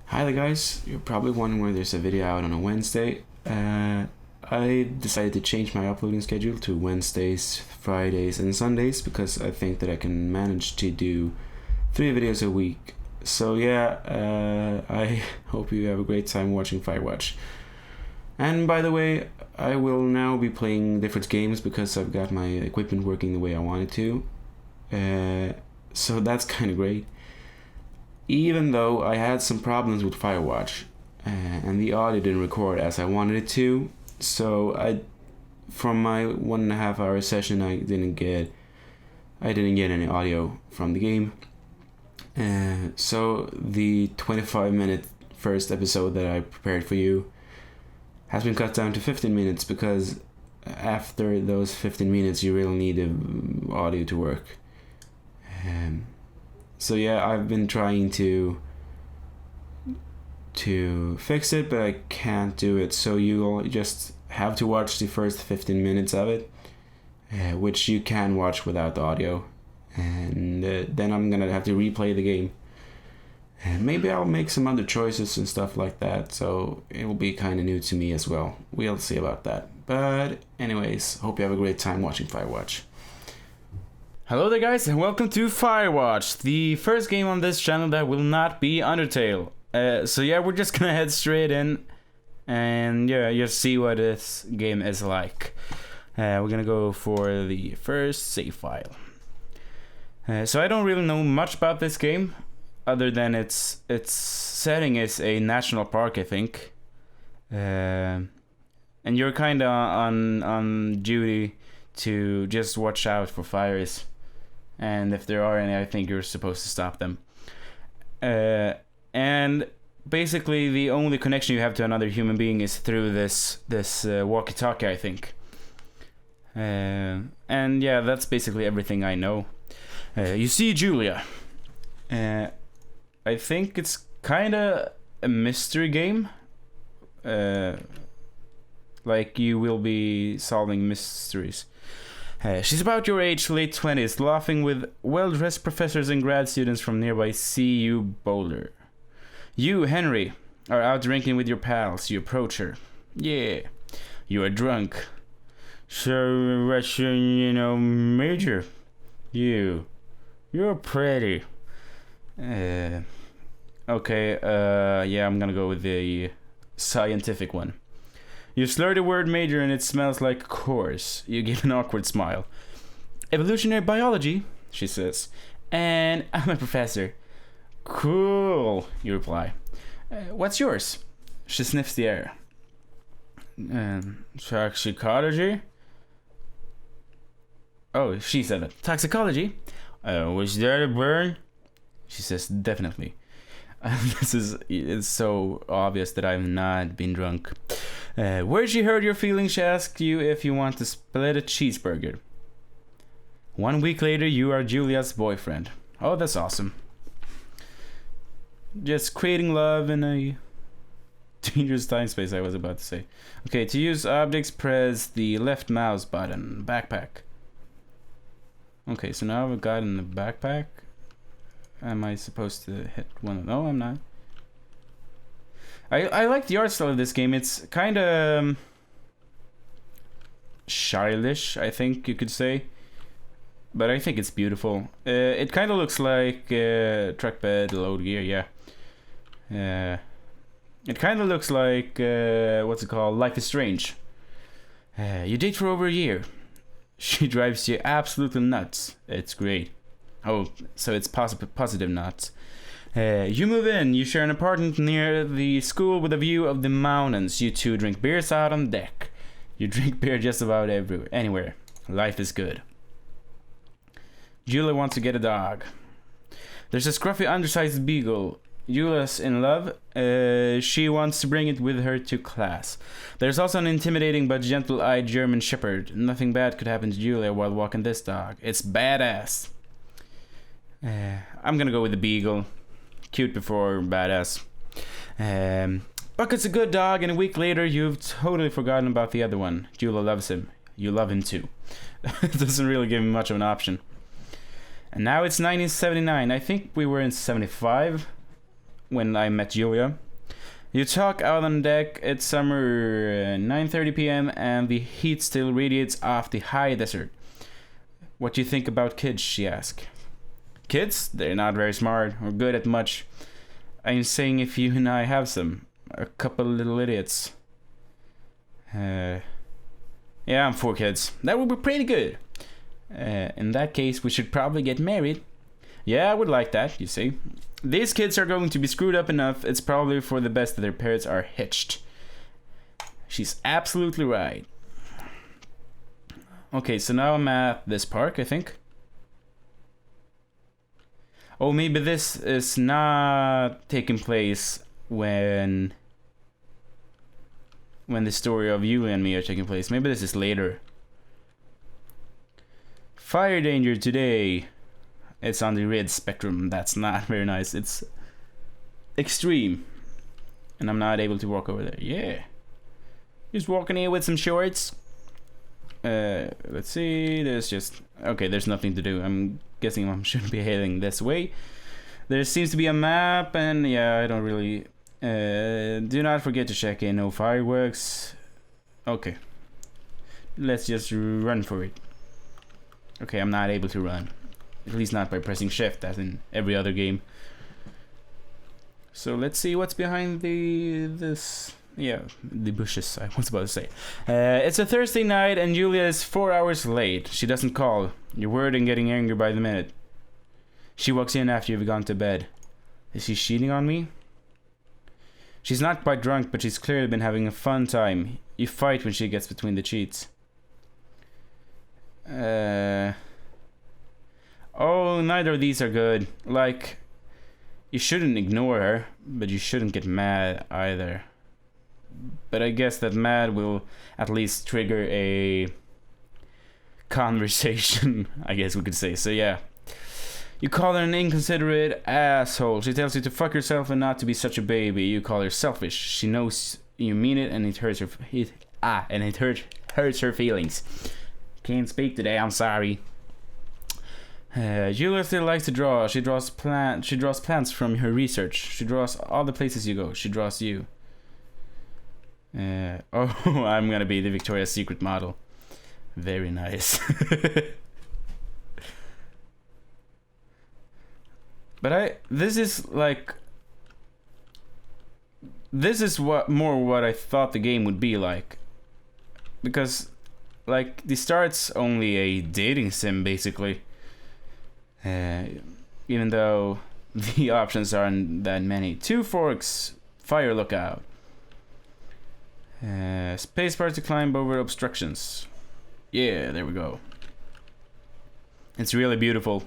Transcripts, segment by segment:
Hi there guys, you're probably wondering why there's a video out on a Wednesday. I decided to change my uploading schedule to Wednesdays, Fridays and Sundays because I think that I can manage to do 3 videos a week. So yeah, I hope you have a great time watching Firewatch. And by the way, I will now be playing different games because I've got my equipment working the way I want it to. So that's kind of great. Even though I had some problems with Firewatch and the audio didn't record as I wanted it to, so from my 1.5 hour session I didn't get any audio from the game. So the 25-minute first episode that I prepared for you has been cut down to 15 minutes because after those 15 minutes you really need the audio to work. So yeah, I've been trying to fix it, but I can't do it. So you'll just have to watch the first 15 minutes of it, which you can watch without the audio. And then I'm gonna have to replay the game. And maybe I'll make some other choices and stuff like that. So it will be kind of new to me as well. We'll see about that. But anyways, hope you have a great time watching Firewatch. Hello there guys and welcome to Firewatch, the first game on this channel that will not be Undertale. So yeah, we're just gonna head straight in and yeah, just see what this game is like. We're gonna go for the first save file. So I don't really know much about this game other than its setting is a national park, I think. And you're kinda on duty to just watch out for fires. And if there are any, I think you're supposed to stop them. And basically the only connection you have to another human being is through this walkie-talkie, I think. And yeah, that's basically everything I know. You see Julia. I think it's kind of a mystery game. Like you will be solving mysteries. She's about your age, late 20s, laughing with well-dressed professors and grad students from nearby CU Boulder. You, Henry, are out drinking with your pals. You approach her. Yeah, you are drunk. So, what's your, major? You're pretty. Okay, yeah, I'm gonna go with the scientific one. You slur the word major and it smells like course. You give an awkward smile. Evolutionary biology, she says. And I'm a professor. Cool, you reply. What's yours? She sniffs the air. Toxicology? Oh, she said it. Toxicology? Was that a burn? She says, definitely. It's so obvious that I've not been drunk. Where she heard your feelings, she asks you if you want to split a cheeseburger. 1 week later, you are Julia's boyfriend. Oh, that's awesome. Just creating love in a dangerous time space, I was about to say. Okay, to use objects, press the left mouse button. Backpack. Okay, so now I've got in the backpack. Am I supposed to hit one? No, I'm not. I like the art style of this game. It's kind of childish, I think you could say. But I think it's beautiful. It kind of looks like trackpad load gear, yeah. It kind of looks like, what's it called? Life is Strange. You date for over a year. She drives you absolutely nuts. It's great. Oh, so it's positive nuts. You move in. You share an apartment near the school with a view of the mountains. You two drink beers out on deck. You drink beer just about anywhere. Life is good. Julia wants to get a dog. There's a scruffy undersized beagle. Julia's in love. She wants to bring it with her to class. There's also an intimidating but gentle-eyed German shepherd. Nothing bad could happen to Julia while walking this dog. It's badass. I'm gonna go with the beagle. Cute before badass. Bucket's a good dog, and a week later you've totally forgotten about the other one. Julia loves him. You love him too. It doesn't really give him much of an option. And now it's 1979. I think we were in 75. when I met Julia. You talk out on deck. It's summer, 9:30 p.m. and the heat still radiates off the high desert. What do you think about kids? She asked. Kids? They're not very smart or good at much. I'm saying if you and I have some. A couple little idiots. Yeah, I'm 4 kids. That would be pretty good. In that case, we should probably get married. Yeah, I would like that, you see. These kids are going to be screwed up enough. It's probably for the best that their parents are hitched. She's absolutely right. Okay, so now I'm at this park, I think. Oh, maybe this is not taking place when the story of you and me are taking place. Maybe this is later. Fire danger today. It's on the red spectrum. That's not very nice. It's extreme. And I'm not able to walk over there. Yeah. Just walking here with some shorts. Let's see. There's just... Okay, there's nothing to do. I'm guessing I shouldn't be heading this way. There seems to be a map, and yeah, I don't really... do not forget to check in. No fireworks. Okay. Let's just run for it. Okay, I'm not able to run. At least not by pressing shift, as in every other game. So let's see what's behind the bushes, I was about to say. It's a Thursday night and Julia is 4 hours late. She doesn't call. You're worried and getting angry by the minute. She walks in after you've gone to bed. Is she cheating on me? She's not quite drunk, but she's clearly been having a fun time. You fight when she gets between the sheets. Oh, neither of these are good. Like, you shouldn't ignore her, but you shouldn't get mad either. But I guess that mad will at least trigger a conversation, I guess we could say. So yeah. You call her an inconsiderate asshole. She tells you to fuck yourself and not to be such a baby. You call her selfish. She knows you mean it, and it hurts her. Hurts her feelings. Can't speak today. I'm sorry. Julia still likes to draw. She draws plants from her research. She draws all the places you go. She draws you. Oh, I'm gonna be the Victoria's Secret model. Very nice. But this is what I thought the game would be like, because like the start's only a dating sim basically, even though the options aren't that many. 2 forks, fire lookout, spacebar to climb over obstructions. Yeah, there we go. It's really beautiful.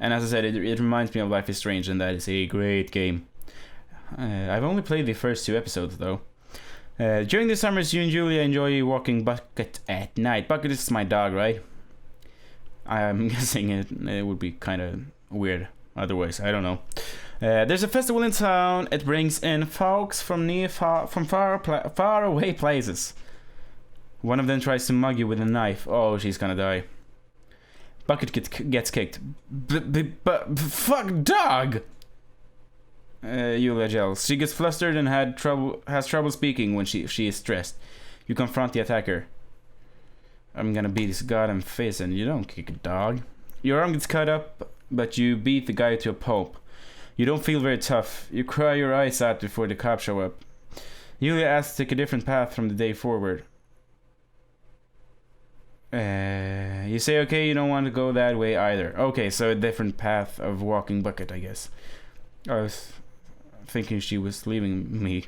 And as I said, it reminds me of Life is Strange, and that is a great game. I've only played the first 2 episodes, though. During the summers, you and Julia enjoy walking Bucket at night. Bucket is my dog, right? I'm guessing it would be kind of weird otherwise. I don't know. There's a festival in town. It brings in folks from far away places. One of them tries to mug you with a knife. Oh, she's gonna die. Bucket gets kicked. But fuck dog! Julia yells. She gets flustered and has trouble speaking when she is stressed. You confront the attacker. I'm gonna beat his goddamn face, and you don't kick a dog. Your arm gets cut up, but you beat the guy to a pulp. You don't feel very tough. You cry your eyes out before the cops show up. Julia asks to take a different path from the day forward. You say okay, you don't want to go that way either. Okay, so a different path of walking Bucket, I guess. I was thinking she was leaving me.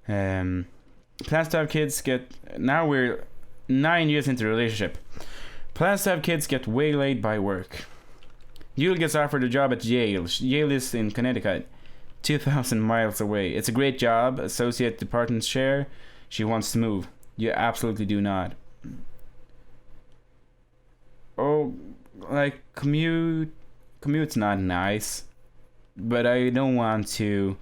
Plans to have kids get... Now we're 9 years into the relationship. Plans to have kids get waylaid by work. Yule gets offered a job at Yale. Yale is in Connecticut, 2,000 miles away. It's a great job. Associate department chair. She wants to move. You absolutely do not. Oh, like commute's not nice, but I don't want to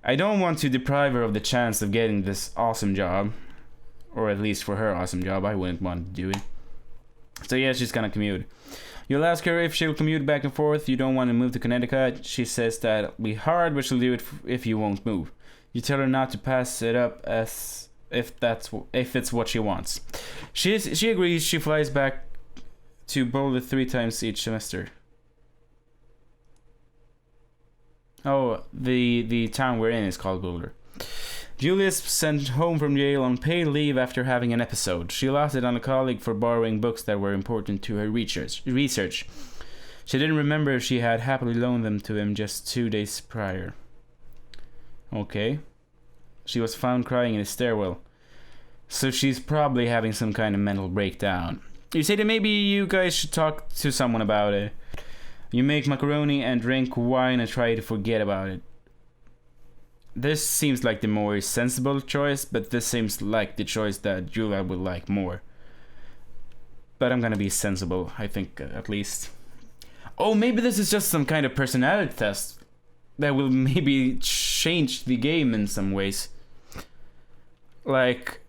deprive her of the chance of getting this awesome job, or at least for her awesome job. I wouldn't want to do it. So yeah, she's gonna commute. You'll ask her if she'll commute back and forth. You don't want to move to Connecticut. She says that it'll be hard, but she'll do it if you won't move. You tell her not to pass it up as if it's what she wants. She agrees. She flies back to Boulder 3 times each semester. Oh, the town we're in is called Boulder. Julia's sent home from jail on paid leave after having an episode. She lost it on a colleague for borrowing books that were important to her research. She didn't remember she had happily loaned them to him just 2 days prior. Okay. She was found crying in a stairwell. So she's probably having some kind of mental breakdown. You say that maybe you guys should talk to someone about it. You make macaroni and drink wine and try to forget about it. This seems like the more sensible choice, but this seems like the choice that Julia would like more. But I'm gonna be sensible, I think, at least. Oh, maybe this is just some kind of personality test that will maybe change the game in some ways. Like,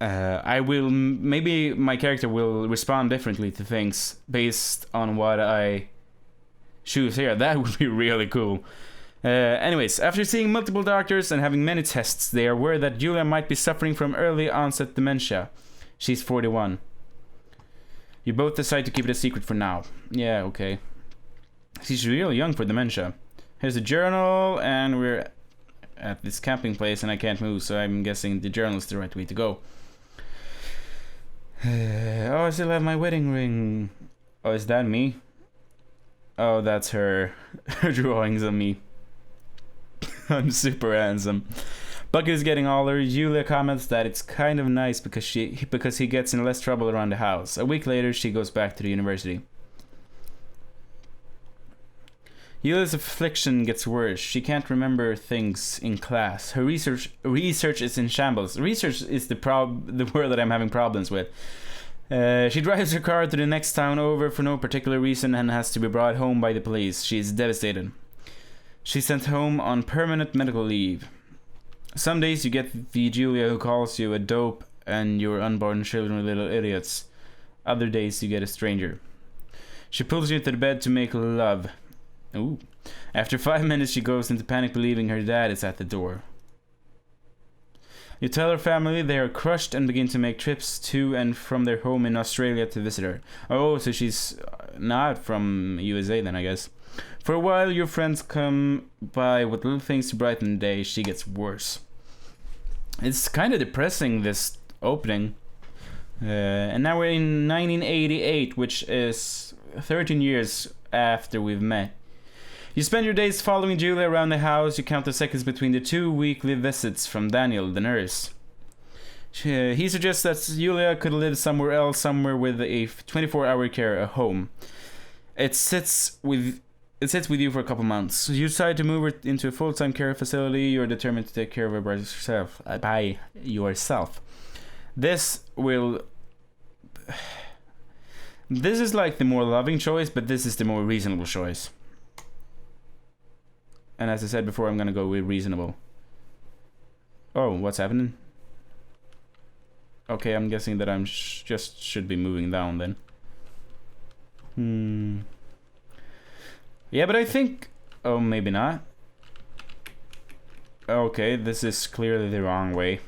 maybe my character will respond differently to things based on what I choose here. That would be really cool. Anyways, after seeing multiple doctors and having many tests, they are aware that Julia might be suffering from early onset dementia. She's 41. You both decide to keep it a secret for now. Yeah, okay. She's really young for dementia. Here's a journal, and we're at this camping place, and I can't move, so I'm guessing the journal is the right way to go. Oh, I still have my wedding ring. Oh, is that me? Oh, that's her. Her drawings of me. I'm super handsome. Bucket is getting older. Julia comments that it's kind of nice because he gets in less trouble around the house. A week later, she goes back to the university. Julia's affliction gets worse. She can't remember things in class. Her research is in shambles. Research is the word that I'm having problems with. She drives her car to the next town over for no particular reason and has to be brought home by the police. She is devastated. She's sent home on permanent medical leave. Some days you get the Julia who calls you a dope and your unborn children are little idiots. Other days you get a stranger. She pulls you into the bed to make love. Ooh. After 5 minutes she goes into panic believing her dad is at the door. You tell her family they are crushed and begin to make trips to and from their home in Australia to visit her. Oh, so she's not from USA then, I guess. For a while, your friends come by with little things to brighten the day. She gets worse. It's kind of depressing, this opening. And now we're in 1988, which is 13 years after we've met. You spend your days following Julia around the house. You count the seconds between the 2 weekly visits from Daniel, the nurse. He suggests that Julia could live somewhere else, somewhere with a 24-hour care, a home. It sits with you for a couple months. You decide to move her into a full-time care facility. You're determined to take care of her by yourself. This is like the more loving choice, but this is the more reasonable choice. And as I said before, I'm gonna go with reasonable. Oh, what's happening? Okay, I'm guessing that I'm just should be moving down then. Yeah, but I think... Oh, maybe not. Okay, this is clearly the wrong way.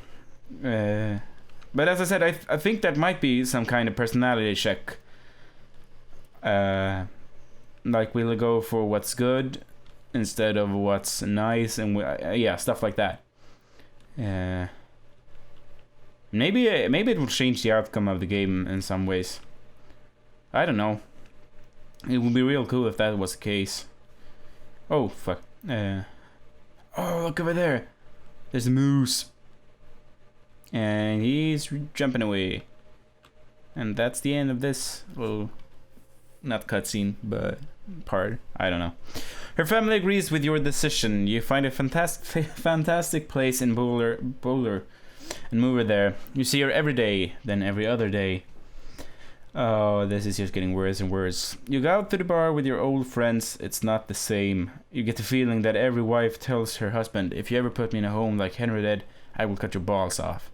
But as I said, I think that might be some kind of personality check. Like, we'll go for what's good instead of what's nice, and yeah, stuff like that. Maybe it will change the outcome of the game in some ways. I don't know. It would be real cool if that was the case. Oh, fuck. Oh, look over there. There's a moose. And he's jumping away. And that's the end of this little, not cutscene, but part. I don't know. Her family agrees with your decision. You find a fantastic place in Boulder and move her there. You see her every day, then every other day. Oh, this is just getting worse and worse. You go out to the bar with your old friends. It's not the same. You get the feeling that every wife tells her husband, if you ever put me in a home like Henry did, I will cut your balls off.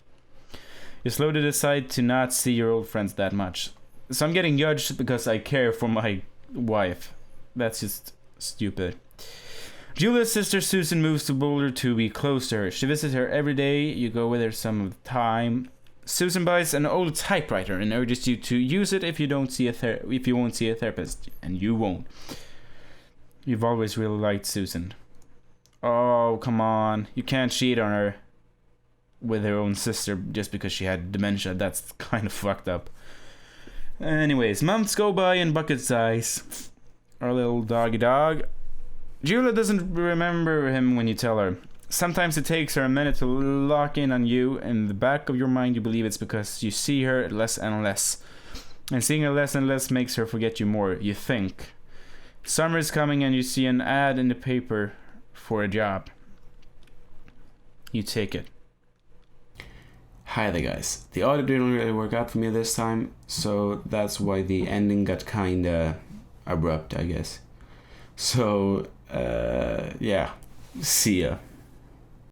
You slowly decide to not see your old friends that much. So I'm getting judged because I care for my wife. That's just stupid. Julia's sister Susan moves to Boulder to be close to her. She visits her every day. You go with her some of the time. Susan buys an old typewriter and urges you to use it if you won't see a therapist, and you won't. You've always really liked Susan. Oh, come on. You can't cheat on her with her own sister just because she had dementia. That's kind of fucked up. Anyways, months go by in bucket size. Our little doggy dog. Julia doesn't remember him when you tell her. Sometimes it takes her a minute to lock in on you. In the back of your mind, you believe it's because you see her less and less. And seeing her less and less makes her forget you more, you think. Summer is coming and you see an ad in the paper for a job. You take it. Hi there, guys. The audio didn't really work out for me this time, so that's why the ending got kinda abrupt, I guess. So, yeah. See ya.